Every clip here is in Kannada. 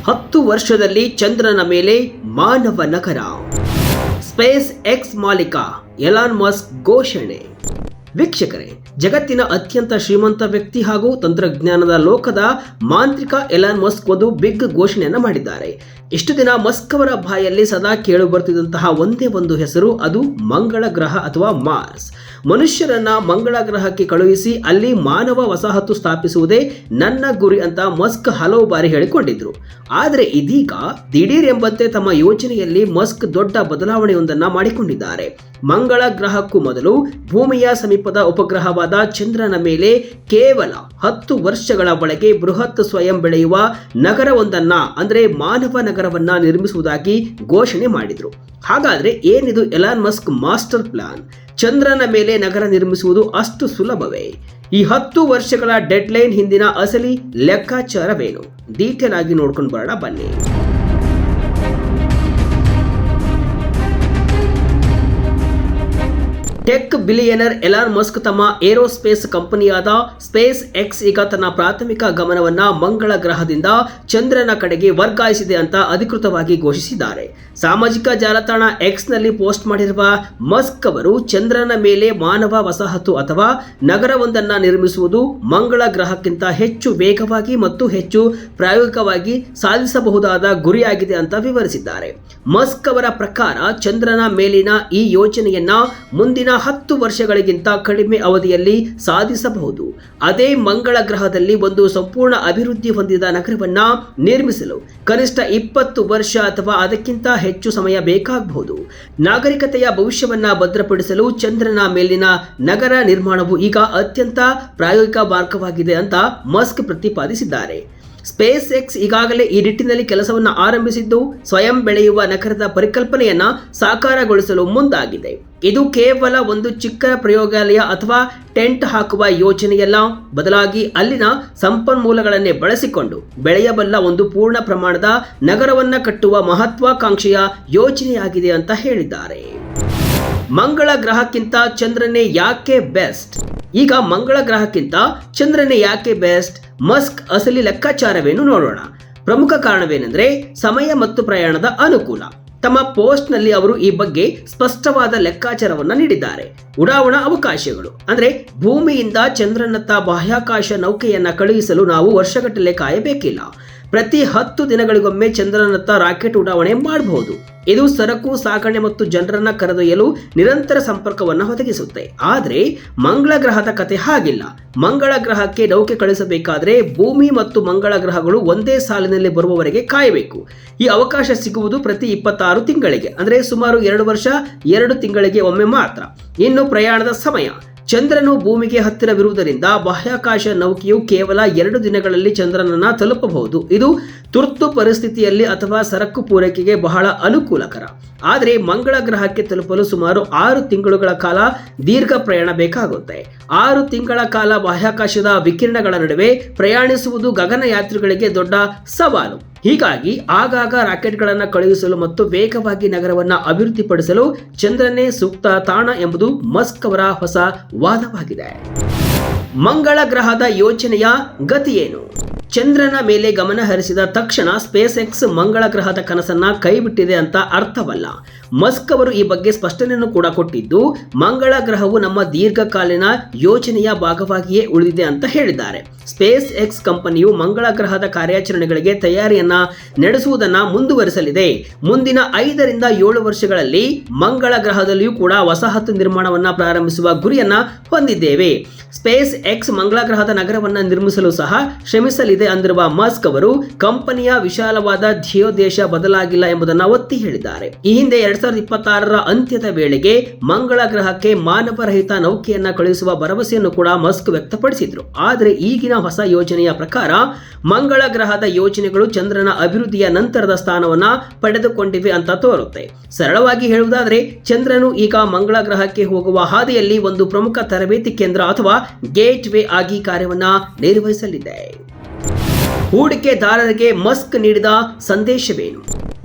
10 ವರ್ಷದಲ್ಲಿ ಚಂದ್ರನ ಮೇಲೆ ಮಾನವ ನಗರ. ಸ್ಪೇಸ್ ಎಕ್ಸ್ ಮಾಲೀಕ ಎಲಾನ್ ಮಸ್ಕ್ ಘೋಷಣೆ. ವೀಕ್ಷಕರೇ, ಜಗತ್ತಿನ ಅತ್ಯಂತ ಶ್ರೀಮಂತ ವ್ಯಕ್ತಿ ಹಾಗೂ ತಂತ್ರಜ್ಞಾನದ ಲೋಕದ ಮಾಂತ್ರಿಕ ಎಲಾನ್ ಮಸ್ಕ್ ಒಂದು ಬಿಗ್ ಘೋಷಣೆಯನ್ನು ಮಾಡಿದ್ದಾರೆ. ಇಷ್ಟು ದಿನ ಮಸ್ಕ್ ಅವರ ಬಾಯಲ್ಲಿ ಸದಾ ಕೇಳು ಬರ್ತಿದ್ದಂತಹ ಒಂದೇ ಒಂದು ಹೆಸರು, ಅದು ಮಂಗಳ ಗ್ರಹ ಅಥವಾ ಮಾರ್ಸ್. ಮನುಷ್ಯರನ್ನ ಮಂಗಳ ಗ್ರಹಕ್ಕೆ ಕಳುಹಿಸಿ ಅಲ್ಲಿ ಮಾನವ ವಸಾಹತು ಸ್ಥಾಪಿಸುವುದೇ ನನ್ನ ಗುರಿ ಅಂತ ಮಸ್ಕ್ ಹಲವು ಬಾರಿ ಹೇಳಿಕೊಂಡಿದ್ರು. ಆದರೆ ಇದೀಗ ದಿಢೀರ್ ಎಂಬಂತೆ ತಮ್ಮ ಯೋಜನೆಯಲ್ಲಿ ಮಸ್ಕ್ ದೊಡ್ಡ ಬದಲಾವಣೆಯೊಂದನ್ನು ಮಾಡಿಕೊಂಡಿದ್ದಾರೆ. ಮಂಗಳ ಗ್ರಹಕ್ಕೂ ಮೊದಲು ಭೂಮಿಯ ಸಮೀಪದ ಉಪಗ್ರಹವಾದ ಚಂದ್ರನ ಮೇಲೆ ಕೇವಲ 10 ವರ್ಷಗಳ ಒಳಗೆ ಬೃಹತ್ ಸ್ವಯಂ ಬೆಳೆಯುವ ನಗರವೊಂದನ್ನ, ಅಂದ್ರೆ ಮಾನವ ನಗರವನ್ನ ನಿರ್ಮಿಸುವುದಾಗಿ ಘೋಷಣೆ ಮಾಡಿದ್ರು. ಹಾಗಾದ್ರೆ ಏನಿದು ಎಲಾನ್ ಮಸ್ಕ್ ಮಾಸ್ಟರ್ ಪ್ಲಾನ್? ಚಂದ್ರನ ಮೇಲೆ ನಗರ ನಿರ್ಮಿಸುವುದು ಅಷ್ಟು ಸುಲಭವೇ? ಈ 10 ವರ್ಷಗಳ ಡೆಡ್ಲೈನ್ ಹಿಂದಿನ ಅಸಲಿ ಲೆಕ್ಕಾಚಾರವೇನು? ಡೀಟೇಲ್ ಆಗಿ ನೋಡ್ಕೊಂಡು ಬರೋಣ ಬನ್ನಿ. ಟೆಕ್ ಬಿಲಿಯನರ್ ಎಲಾನ್ ಮಸ್ಕ್ ತಮ್ಮ ಏರೋಸ್ಪೇಸ್ ಕಂಪನಿಯಾದ ಸ್ಪೇಸ್ ಎಕ್ಸ್ ಈಗ ತನ್ನ ಪ್ರಾಥಮಿಕ ಗಮನವನ್ನ ಮಂಗಳ ಗ್ರಹದಿಂದ ಚಂದ್ರನ ಕಡೆಗೆ ವರ್ಗಾಯಿಸಿದೆ ಅಂತ ಅಧಿಕೃತವಾಗಿ ಘೋಷಿಸಿದ್ದಾರೆ. ಸಾಮಾಜಿಕ ಜಾಲತಾಣ ಎಕ್ಸ್ ನಲ್ಲಿ ಪೋಸ್ಟ್ ಮಾಡಿರುವ ಮಸ್ಕ್ ಅವರು ಚಂದ್ರನ ಮೇಲೆ ಮಾನವ ವಸಾಹತು ಅಥವಾ ನಗರವೊಂದನ್ನು ನಿರ್ಮಿಸುವುದು ಮಂಗಳ ಗ್ರಹಕ್ಕಿಂತ ಹೆಚ್ಚು ವೇಗವಾಗಿ ಮತ್ತು ಹೆಚ್ಚು ಪ್ರಾಯೋಗಿಕವಾಗಿ ಸಾಧಿಸಬಹುದಾದ ಗುರಿಯಾಗಿದೆ ಅಂತ ವಿವರಿಸಿದ್ದಾರೆ. ಮಸ್ಕ್ ಅವರ ಪ್ರಕಾರ ಚಂದ್ರನ ಮೇಲಿನ ಈ ಯೋಜನೆಯನ್ನ ಮುಂದಿನ 10 ವರ್ಷಗಳಿಗಿಂತ ಕಡಿಮೆ ಅವಧಿಯಲ್ಲಿ ಸಾಧಿಸಬಹುದು. ಅದೇ ಮಂಗಳ ಗ್ರಹದಲ್ಲಿ ಒಂದು ಸಂಪೂರ್ಣ ಅಭಿವೃದ್ಧಿ ಹೊಂದಿದ ನಗರವನ್ನ ನಿರ್ಮಿಸಲು ಕನಿಷ್ಠ 20 ವರ್ಷ ಅಥವಾ ಅದಕ್ಕಿಂತ ಹೆಚ್ಚು ಸಮಯ ಬೇಕಾಗಬಹುದು. ನಾಗರಿಕತೆಯ ಭವಿಷ್ಯವನ್ನ ಭದ್ರಪಡಿಸಲು ಚಂದ್ರನ ಮೇಲಿನ ನಗರ ನಿರ್ಮಾಣವು ಈಗ ಅತ್ಯಂತ ಪ್ರಾಯೋಗಿಕ ಮಾರ್ಗವಾಗಿದೆ ಅಂತ ಮಸ್ಕ್ ಪ್ರತಿಪಾದಿಸಿದ್ದಾರೆ. ಸ್ಪೇಸ್ ಎಕ್ಸ್ ಈಗಾಗಲೇ ಈ ನಿಟ್ಟಿನಲ್ಲಿ ಕೆಲಸವನ್ನು ಆರಂಭಿಸಿದ್ದು ಸ್ವಯಂ ಬೆಳೆಯುವ ನಗರದ ಪರಿಕಲ್ಪನೆಯನ್ನ ಸಾಕಾರಗೊಳಿಸಲು ಮುಂದಾಗಿದೆ. ಇದು ಕೇವಲ ಒಂದು ಚಿಕ್ಕ ಪ್ರಯೋಗಾಲಯ ಅಥವಾ ಟೆಂಟ್ ಹಾಕುವ ಯೋಜನೆಯಲ್ಲ, ಬದಲಾಗಿ ಅಲ್ಲಿನ ಸಂಪನ್ಮೂಲಗಳನ್ನೇ ಬಳಸಿಕೊಂಡು ಬೆಳೆಯಬಲ್ಲ ಒಂದು ಪೂರ್ಣ ಪ್ರಮಾಣದ ನಗರವನ್ನ ಕಟ್ಟುವ ಮಹತ್ವಾಕಾಂಕ್ಷೆಯ ಯೋಜನೆಯಾಗಿದೆ ಅಂತ ಹೇಳಿದ್ದಾರೆ. ಮಂಗಳ ಗ್ರಹಕ್ಕಿಂತ ಚಂದ್ರನೇ ಯಾಕೆ ಬೆಸ್ಟ್? ಈಗ ಮಂಗಳ ಗ್ರಹಕ್ಕಿಂತ ಚಂದ್ರನೇ ಯಾಕೆ ಬೆಸ್ಟ್? ಮಸ್ಕ್ ಅಸಲಿ ಲೆಕ್ಕಾಚಾರವೇನು ನೋಡೋಣ. ಪ್ರಮುಖ ಕಾರಣವೇನೆಂದರೆ ಸಮಯ ಮತ್ತು ಪ್ರಯಾಣದ ಅನುಕೂಲ. ತಮ್ಮ ಪೋಸ್ಟ್ ನಲ್ಲಿ ಅವರು ಈ ಬಗ್ಗೆ ಸ್ಪಷ್ಟವಾದ ಲೆಕ್ಕಾಚಾರವನ್ನು ನೀಡಿದ್ದಾರೆ. ಉಡಾವಣಾ ಅವಕಾಶಗಳು ಅಂದ್ರೆ ಭೂಮಿಯಿಂದ ಚಂದ್ರನತ್ತ ಬಾಹ್ಯಾಕಾಶ ನೌಕೆಯನ್ನ ಕಳುಹಿಸಲು ನಾವು ವರ್ಷಗಟ್ಟಲೆ ಕಾಯಬೇಕಿಲ್ಲ. ಪ್ರತಿ 10 ದಿನಗಳಿಗೊಮ್ಮೆ ಚಂದ್ರನತ್ತ ರಾಕೆಟ್ ಉಡಾವಣೆ ಮಾಡಬಹುದು. ಇದು ಸರಕು ಸಾಗಣೆ ಮತ್ತು ಜನರನ್ನ ಕರೆದೊಯ್ಯಲು ನಿರಂತರ ಸಂಪರ್ಕವನ್ನು ಒದಗಿಸುತ್ತೆ. ಆದರೆ ಮಂಗಳ ಗ್ರಹದ ಕತೆ ಹಾಗಿಲ್ಲ. ಮಂಗಳ ಗ್ರಹಕ್ಕೆ ನೌಕೆ ಕಳಿಸಬೇಕಾದ್ರೆ ಭೂಮಿ ಮತ್ತು ಮಂಗಳ ಗ್ರಹಗಳು ಒಂದೇ ಸಾಲಿನಲ್ಲಿ ಬರುವವರೆಗೆ ಕಾಯಬೇಕು. ಈ ಅವಕಾಶ ಸಿಗುವುದು ಪ್ರತಿ 26 ತಿಂಗಳಿಗೆ, ಅಂದ್ರೆ ಸುಮಾರು 2 ವರ್ಷ 2 ತಿಂಗಳಿಗೆ ಒಮ್ಮೆ ಮಾತ್ರ. ಇನ್ನು ಪ್ರಯಾಣದ ಸಮಯ, ಚಂದ್ರನು ಭೂಮಿಗೆ ಹತ್ತಿರವಿರುವುದರಿಂದ ಬಾಹ್ಯಾಕಾಶ ನೌಕೆಯು ಕೇವಲ 2 ದಿನಗಳಲ್ಲಿ ಚಂದ್ರನನ್ನ ತಲುಪಬಹುದು. ಇದು ತುರ್ತು ಪರಿಸ್ಥಿತಿಯಲ್ಲಿ ಅಥವಾ ಸರಕು ಪೂರೈಕೆಗೆ ಬಹಳ ಅನುಕೂಲಕರ. ಆದರೆ ಮಂಗಳ ಗ್ರಹಕ್ಕೆ ತಲುಪಲು ಸುಮಾರು 6 ತಿಂಗಳುಗಳ ಕಾಲ ದೀರ್ಘ ಪ್ರಯಾಣ ಬೇಕಾಗುತ್ತೆ. 6 ತಿಂಗಳ ಕಾಲ ಬಾಹ್ಯಾಕಾಶದ ವಿಕಿರಣಗಳ ನಡುವೆ ಪ್ರಯಾಣಿಸುವುದು ಗಗನಯಾತ್ರಿಗಳಿಗೆ ದೊಡ್ಡ ಸವಾಲು. ಹೀಗಾಗಿ ಆಗಾಗ ರಾಕೆಟ್ಗಳನ್ನು ಕಳುಹಿಸಲು ಮತ್ತು ವೇಗವಾಗಿ ನಗರವನ್ನು ಅಭಿವೃದ್ಧಿಪಡಿಸಲು ಚಂದ್ರನೇ ಸೂಕ್ತ ತಾಣ ಎಂಬುದು ಮಸ್ಕ್ ಅವರ ಹೊಸ ವಾದವಾಗಿದೆ. ಮಂಗಳ ಗ್ರಹದ ಯೋಜನೆಯ ಗತಿ ಏನು? ಚಂದ್ರನ ಮೇಲೆ ಗಮನ ಹರಿಸಿದ ತಕ್ಷಣ ಸ್ಪೇಸ್ ಎಕ್ಸ್ ಮಂಗಳ ಗ್ರಹದ ಕನಸನ್ನ ಕೈಬಿಟ್ಟಿದೆ ಅಂತ ಅರ್ಥವಲ್ಲ. ಮಸ್ಕ್ ಅವರು ಈ ಬಗ್ಗೆ ಸ್ಪಷ್ಟನೆಯನ್ನು ಕೂಡ ಕೊಟ್ಟಿದ್ದು, ಮಂಗಳ ಗ್ರಹವು ನಮ್ಮ ದೀರ್ಘಕಾಲೀನ ಯೋಜನೆಯ ಭಾಗವಾಗಿಯೇ ಉಳಿದಿದೆ ಅಂತ ಹೇಳಿದ್ದಾರೆ. ಸ್ಪೇಸ್ ಎಕ್ಸ್ ಕಂಪನಿಯು ಮಂಗಳ ಗ್ರಹದ ಕಾರ್ಯಾಚರಣೆಗಳಿಗೆ ತಯಾರಿಯನ್ನ ನಡೆಸುವುದನ್ನು ಮುಂದುವರಿಸಲಿದೆ. ಮುಂದಿನ 5 ರಿಂದ 7 ವರ್ಷಗಳಲ್ಲಿ ಮಂಗಳ ಗ್ರಹದಲ್ಲಿಯೂ ಕೂಡ ವಸಾಹತು ನಿರ್ಮಾಣವನ್ನ ಪ್ರಾರಂಭಿಸುವ ಗುರಿಯನ್ನ ಹೊಂದಿದ್ದೇವೆ. ಸ್ಪೇಸ್ ಎಕ್ಸ್ ಮಂಗಳ ಗ್ರಹದ ನಗರವನ್ನ ನಿರ್ಮಿಸಲು ಸಹ ಶ್ರಮಿಸಲಿದೆ ಅಂದಿರುವ ಮಸ್ಕ್ ಅವರು ಕಂಪನಿಯ ವಿಶಾಲವಾದ ಧ್ಯೇಯೋದ್ದೇಶ ಬದಲಾಗಿಲ್ಲ ಎಂಬುದನ್ನು ಒತ್ತಿ ಹೇಳಿದ್ದಾರೆ. ಈ ಹಿಂದೆ 2026ರ ಅಂತ್ಯದ ವೇಳೆಗೆ ಮಂಗಳ ಗ್ರಹಕ್ಕೆ ಮಾನವರಹಿತ ನೌಕೆಯನ್ನ ಕಳುಹಿಸುವ ಭರವಸೆಯನ್ನು ಕೂಡ ಮಸ್ಕ್ ವ್ಯಕ್ತಪಡಿಸಿದ್ರು. ಆದರೆ ಈಗಿನ ಹೊಸ ಯೋಜನೆಯ ಪ್ರಕಾರ ಮಂಗಳ ಗ್ರಹದ ಯೋಜನೆಗಳು ಚಂದ್ರನ ಅಭಿವೃದ್ಧಿಯ ನಂತರದ ಸ್ಥಾನವನ್ನ ಪಡೆದುಕೊಂಡಿವೆ ಅಂತ ತೋರುತ್ತೆ. ಸರಳವಾಗಿ ಹೇಳುವುದಾದರೆ ಚಂದ್ರನು ಈಗ ಮಂಗಳ ಗ್ರಹಕ್ಕೆ ಹೋಗುವ ಹಾದಿಯಲ್ಲಿ ಒಂದು ಪ್ರಮುಖ ತರಬೇತಿ ಕೇಂದ್ರ ಅಥವಾ ಗೇಟ್ ವೇ ಆಗಿ ಕಾರ್ಯವನ್ನ ನಿರ್ವಹಿಸಲಿದೆ. ಹೂಡಿಕೆದಾರರಿಗೆ ಮಸ್ಕ್ ನೀಡಿದ ಸಂದೇಶವೇನು?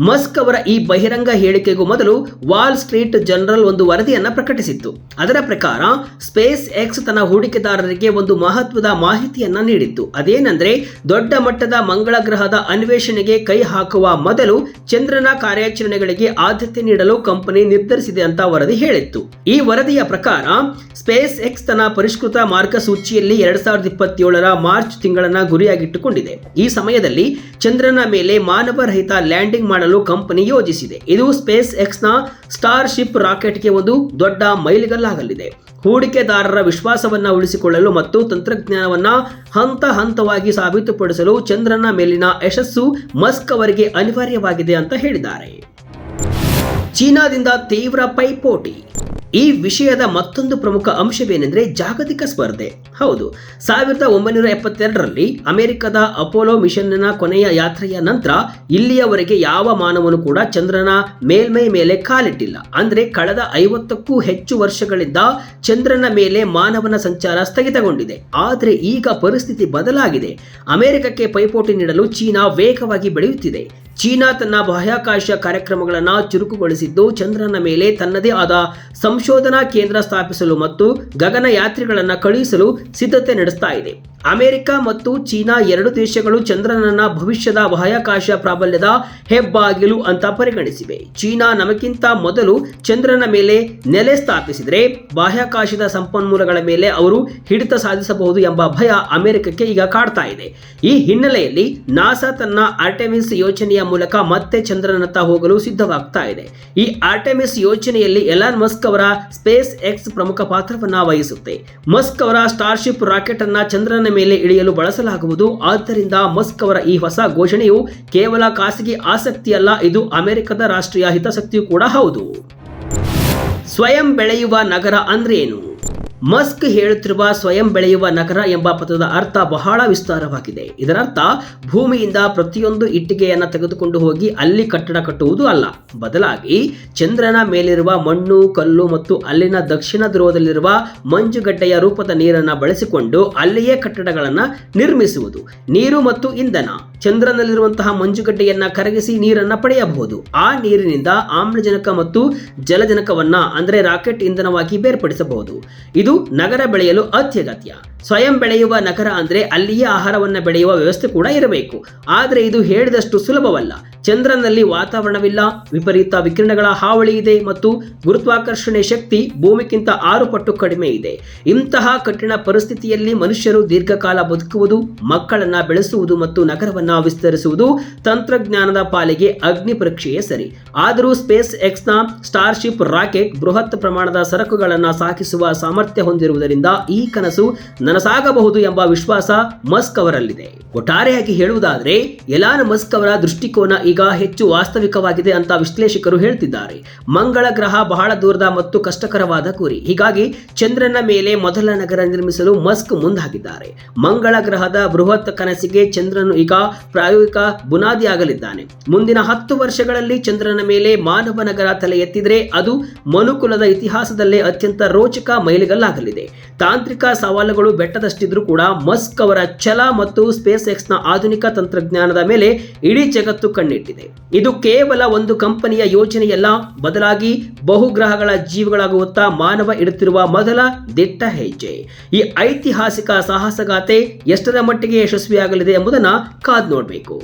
ಮಸ್ಕ್ ಅವರ ಈ ಬಹಿರಂಗ ಹೇಳಿಕೆಗೂ ಮೊದಲು ವಾಲ್ ಸ್ಟ್ರೀಟ್ ಜರ್ನಲ್ ಒಂದು ವರದಿಯನ್ನು ಪ್ರಕಟಿಸಿತ್ತು. ಅದರ ಪ್ರಕಾರ ಸ್ಪೇಸ್ ಎಕ್ಸ್ ತನ್ನ ಹೂಡಿಕೆದಾರರಿಗೆ ಒಂದು ಮಹತ್ವದ ಮಾಹಿತಿಯನ್ನ ನೀಡಿತ್ತು. ಅದೇನೆಂದರೆ, ದೊಡ್ಡ ಮಟ್ಟದ ಮಂಗಳ ಗ್ರಹದ ಅನ್ವೇಷಣೆಗೆ ಕೈ ಹಾಕುವ ಮೊದಲು ಚಂದ್ರನ ಕಾರ್ಯಾಚರಣೆಗಳಿಗೆ ಆದ್ಯತೆ ನೀಡಲು ಕಂಪನಿ ನಿರ್ಧರಿಸಿದೆ ಅಂತ ವರದಿ ಹೇಳಿತ್ತು. ಈ ವರದಿಯ ಪ್ರಕಾರ ಸ್ಪೇಸ್ ಎಕ್ಸ್ ತನ್ನ ಪರಿಷ್ಕೃತ ಮಾರ್ಗಸೂಚಿಯಲ್ಲಿ 2027ರ ಮಾರ್ಚ್ ತಿಂಗಳನ್ನ ಗುರಿಯಾಗಿಟ್ಟುಕೊಂಡಿದೆ. ಈ ಸಮಯದಲ್ಲಿ ಚಂದ್ರನ ಮೇಲೆ ಮಾನವರಹಿತ ಲ್ಯಾಂಡಿಂಗ್ ಮಾಡಲು ಕಂಪನಿ ಯೋಜಿಸಿದೆ. ಇದು ಸ್ಪೇಸ್ ಎಕ್ಸ್ ನ ಸ್ಟಾರ್ ಶಿಪ್ ರಾಕೆಟ್ಗೆ ಒಂದು ದೊಡ್ಡ ಮೈಲಿಗಲ್ಲಾಗಲಿದೆ. ಹೂಡಿಕೆದಾರರ ವಿಶ್ವಾಸವನ್ನ ಉಳಿಸಿಕೊಳ್ಳಲು ಮತ್ತು ತಂತ್ರಜ್ಞಾನವನ್ನ ಹಂತ ಹಂತವಾಗಿ ಸಾಬೀತುಪಡಿಸಲು ಚಂದ್ರನ ಮೇಲಿನ ಯಶಸ್ಸು ಮಸ್ಕ್ ಅವರಿಗೆ ಅನಿವಾರ್ಯವಾಗಿದೆ ಅಂತ ಹೇಳಿದ್ದಾರೆ. ಚೀನಾದಿಂದ ತೀವ್ರ ಪೈಪೋಟಿ. ಈ ವಿಷಯದ ಮತ್ತೊಂದು ಪ್ರಮುಖ ಅಂಶವೇನೆಂದರೆ ಜಾಗತಿಕ ಸ್ಪರ್ಧೆ. ಹೌದು, 1972ರಲ್ಲಿ ಅಮೆರಿಕದ ಅಪೋಲೋ ಮಿಷನ್ನ ಕೊನೆಯ ಯಾತ್ರೆಯ ನಂತರ ಇಲ್ಲಿಯವರೆಗೆ ಯಾವ ಮಾನವನು ಕೂಡ ಚಂದ್ರನ ಮೇಲ್ಮೈ ಮೇಲೆ ಕಾಲಿಟ್ಟಿಲ್ಲ. ಅಂದ್ರೆ ಕಳೆದ 50ಕ್ಕೂ ಹೆಚ್ಚು ವರ್ಷಗಳಿಂದ ಚಂದ್ರನ ಮೇಲೆ ಮಾನವನ ಸಂಚಾರ ಸ್ಥಗಿತಗೊಂಡಿದೆ. ಆದರೆ ಈಗ ಪರಿಸ್ಥಿತಿ ಬದಲಾಗಿದೆ. ಅಮೆರಿಕಕ್ಕೆ ಪೈಪೋಟಿ ನೀಡಲು ಚೀನಾ ವೇಗವಾಗಿ ಬೆಳೆಯುತ್ತಿದೆ. ಚೀನಾ ತನ್ನ ಬಾಹ್ಯಾಕಾಶ ಕಾರ್ಯಕ್ರಮಗಳನ್ನು ಚುರುಕುಗೊಳಿಸಿದ್ದು, ಚಂದ್ರನ ಮೇಲೆ ತನ್ನದೇ ಆದ ಸಂಶೋಧನಾ ಕೇಂದ್ರ ಸ್ಥಾಪಿಸಲು ಮತ್ತು ಗಗನಯಾತ್ರಿಗಳನ್ನು ಕಳುಹಿಸಲು ಸಿದ್ಧತೆ ನಡೆಸ್ತಾ ಇದೆ. ಅಮೆರಿಕ ಮತ್ತು ಚೀನಾ ಎರಡು ದೇಶಗಳು ಚಂದ್ರನನ್ನ ಭವಿಷ್ಯದ ಬಾಹ್ಯಾಕಾಶ ಪ್ರಾಬಲ್ಯದ ಹೆಬ್ಬಾಗಿಲು ಅಂತ ಪರಿಗಣಿಸಿವೆ. ಚೀನಾ ನಮಗಿಂತ ಮೊದಲು ಚಂದ್ರನ ಮೇಲೆ ನೆಲೆ ಸ್ಥಾಪಿಸಿದರೆ ಬಾಹ್ಯಾಕಾಶದ ಸಂಪನ್ಮೂಲಗಳ ಮೇಲೆ ಅವರು ಹಿಡಿತ ಸಾಧಿಸಬಹುದು ಎಂಬ ಭಯ ಅಮೆರಿಕಕ್ಕೆ ಈಗ ಕಾಡ್ತಾ ಇದೆ. ಈ ಹಿನ್ನೆಲೆಯಲ್ಲಿ ನಾಸಾ ತನ್ನ ಆರ್ಟೆಮಿಸ್ ಯೋಜನೆಯ ಮೂಲಕ ಮತ್ತೆ ಚಂದ್ರನತ್ತ ಹೋಗಲು ಸಿದ್ಧವಾಗ್ತಾ ಇದೆ. ಈ ಆರ್ಟೆಮಿಸ್ ಯೋಜನೆಯಲ್ಲಿ ಎಲಾನ್ ಮಸ್ಕ್ ಅವರ ಸ್ಪೇಸ್ ಎಕ್ಸ್ ಪ್ರಮುಖ ಪಾತ್ರವನ್ನ ವಹಿಸುತ್ತೆ. ಮಸ್ಕ್ ಅವರ ಸ್ಟಾರ್ಶಿಪ್ ರಾಕೆಟ್ ಅನ್ನ ಚಂದ್ರನ ಮೇಲೆ ಇಳಿಯಲು ಬಳಸಲಾಗುವುದು. ಆದ್ದರಿಂದ ಮಸ್ಕ್ ಅವರ ಈ ಹೊಸ ಘೋಷಣೆಯು ಕೇವಲ ಖಾಸಗಿ ಆಸಕ್ತಿಯಲ್ಲ, ಇದು ಅಮೆರಿಕದ ರಾಷ್ಟ್ರೀಯ ಹಿತಾಸಕ್ತಿಯೂ ಕೂಡ ಹೌದು. ಸ್ವಯಂ ಬೆಳೆಯುವ ನಗರ ಅಂದ್ರೇನು? ಮಸ್ಕ್ ಹೇಳುತ್ತಿರುವ ಸ್ವಯಂ ಬೆಳೆಯುವ ನಗರ ಎಂಬ ಪದದ ಅರ್ಥ ಬಹಳ ವಿಸ್ತಾರವಾಗಿದೆ. ಇದರರ್ಥ ಭೂಮಿಯಿಂದ ಪ್ರತಿಯೊಂದು ಇಟ್ಟಿಗೆಯನ್ನು ತೆಗೆದುಕೊಂಡು ಹೋಗಿ ಅಲ್ಲಿ ಕಟ್ಟಡ ಕಟ್ಟುವುದು ಅಲ್ಲ. ಬದಲಾಗಿ ಚಂದ್ರನ ಮೇಲಿರುವ ಮಣ್ಣು, ಕಲ್ಲು ಮತ್ತು ಅಲ್ಲಿನ ದಕ್ಷಿಣ ಧ್ರುವದಲ್ಲಿರುವ ಮಂಜುಗಡ್ಡೆಯ ರೂಪದ ನೀರನ್ನು ಬಳಸಿಕೊಂಡು ಅಲ್ಲಿಯೇ ಕಟ್ಟಡಗಳನ್ನು ನಿರ್ಮಿಸುವುದು. ನೀರು ಮತ್ತು ಇಂಧನ. ಚಂದ್ರನಲ್ಲಿರುವಂತಹ ಮಂಜುಗಡ್ಡೆಯನ್ನ ಕರಗಿಸಿ ನೀರನ್ನು ಪಡೆಯಬಹುದು. ಆ ನೀರಿನಿಂದ ಆಮ್ಲಜನಕ ಮತ್ತು ಜಲಜನಕವನ್ನ ಅಂದರೆ ರಾಕೆಟ್ ಇಂಧನವಾಗಿ ಬೇರ್ಪಡಿಸಬಹುದು. ಇದು ನಗರ ಬೆಳೆಯಲು ಅತ್ಯಗತ್ಯ. ಸ್ವಯಂ ಬೆಳೆಯುವ ನಗರ ಅಂದ್ರೆ ಅಲ್ಲಿಯೇ ಆಹಾರವನ್ನು ಬೆಳೆಯುವ ವ್ಯವಸ್ಥೆ ಕೂಡ ಇರಬೇಕು. ಆದರೆ ಇದು ಹೇಳಿದಷ್ಟು ಸುಲಭವಲ್ಲ. ಚಂದ್ರನಲ್ಲಿ ವಾತಾವರಣವಿಲ್ಲ, ವಿಪರೀತ ವಿಕಿರಣಗಳ ಹಾವಳಿ ಇದೆ ಮತ್ತು ಗುರುತ್ವಾಕರ್ಷಣೆ ಶಕ್ತಿ ಭೂಮಿಗಿಂತ 6 ಪಟ್ಟು ಕಡಿಮೆ ಇದೆ. ಇಂತಹ ಕಠಿಣ ಪರಿಸ್ಥಿತಿಯಲ್ಲಿ ಮನುಷ್ಯರು ದೀರ್ಘಕಾಲ ಬದುಕುವುದು, ಮಕ್ಕಳನ್ನ ಬೆಳೆಸುವುದು ಮತ್ತು ನಗರವನ್ನ ವಿಸ್ತರಿಸುವುದು ತಂತ್ರಜ್ಞಾನದ ಪಾಲಿಗೆ ಅಗ್ನಿ ಪರೀಕ್ಷೆಯೇ ಸರಿ. ಆದರೂ ಸ್ಪೇಸ್ ಎಕ್ಸ್ ನ ಸ್ಟಾರ್ಶಿಪ್ ರಾಕೆಟ್ ಬೃಹತ್ ಪ್ರಮಾಣದ ಸರಕುಗಳನ್ನು ಸಾಗಿಸುವ ಸಾಮರ್ಥ್ಯ ಹೊಂದಿರುವುದರಿಂದ ಈ ಕನಸು ನನಸಾಗಬಹುದು ಎಂಬ ವಿಶ್ವಾಸ ಮಸ್ಕ್ ಅವರಲ್ಲಿದೆ. ಒಟ್ಟಾರೆಯಾಗಿ ಹೇಳುವುದಾದರೆ ಎಲಾನ್ ಮಸ್ಕ್ ಅವರ ದೃಷ್ಟಿಕೋನ ಈಗ ಹೆಚ್ಚು ವಾಸ್ತವಿಕವಾಗಿದೆ ಅಂತ ವಿಶ್ಲೇಷಕರು ಹೇಳ್ತಿದ್ದಾರೆ. ಮಂಗಳ ಗ್ರಹ ಬಹಳ ದೂರದ ಮತ್ತು ಕಷ್ಟಕರವಾದ ಗುರಿ. ಹೀಗಾಗಿ ಚಂದ್ರನ ಮೇಲೆ ಮೊದಲ ನಗರ ನಿರ್ಮಿಸಲು ಮಸ್ಕ್ ಮುಂದಾಗಿದ್ದಾರೆ. ಮಂಗಳ ಗ್ರಹದ ಬೃಹತ್ ಕನಸಿಗೆ ಚಂದ್ರನು ಈಗ ಪ್ರಾಯೋಗಿಕ ಬುನಾದಿಯಾಗಲಿದ್ದಾನೆ. ಮುಂದಿನ 10 ವರ್ಷಗಳಲ್ಲಿ ಚಂದ್ರನ ಮೇಲೆ ಮಾನವ ನಗರ ತಲೆ ಎತ್ತಿದ್ರೆ ಅದು ಮನುಕುಲದ ಇತಿಹಾಸದಲ್ಲೇ ಅತ್ಯಂತ ರೋಚಕ ಮೈಲಿಗಲ್ಲಾಗಲಿದೆ. ತಾಂತ್ರಿಕ ಸವಾಲುಗಳು ಬೆಟ್ಟದಷ್ಟಿದ್ರೂ ಕೂಡ ಮಸ್ಕ್ ಅವರ ಛಲ ಮತ್ತು ಸ್ಪೇಸ್ ಎಕ್ಸ್ ನ ಆಧುನಿಕ ತಂತ್ರಜ್ಞಾನದ ಮೇಲೆ ಇಡೀ ಜಗತ್ತು ಕಣ್ಣಿಟ್ಟಿದೆ. ಇದು ಕೇವಲ ಒಂದು ಕಂಪನಿಯ ಯೋಜನೆಯಲ್ಲ, ಬದಲಾಗಿ ಬಹುಗ್ರಹಗಳ ಜೀವಿಗಳಾಗುವತ್ತ ಮಾನವ ಇಡುತ್ತಿರುವ ಮೊದಲ ದಿಟ್ಟ ಹೆಜ್ಜೆ. ಈ ಐತಿಹಾಸಿಕ ಸಾಹಸಗಾಥೆ ಎಷ್ಟರ ಮಟ್ಟಿಗೆ ಯಶಸ್ವಿಯಾಗಲಿದೆ ಎಂಬುದನ್ನು ಕಾದು ನೋಡಬೇಕು.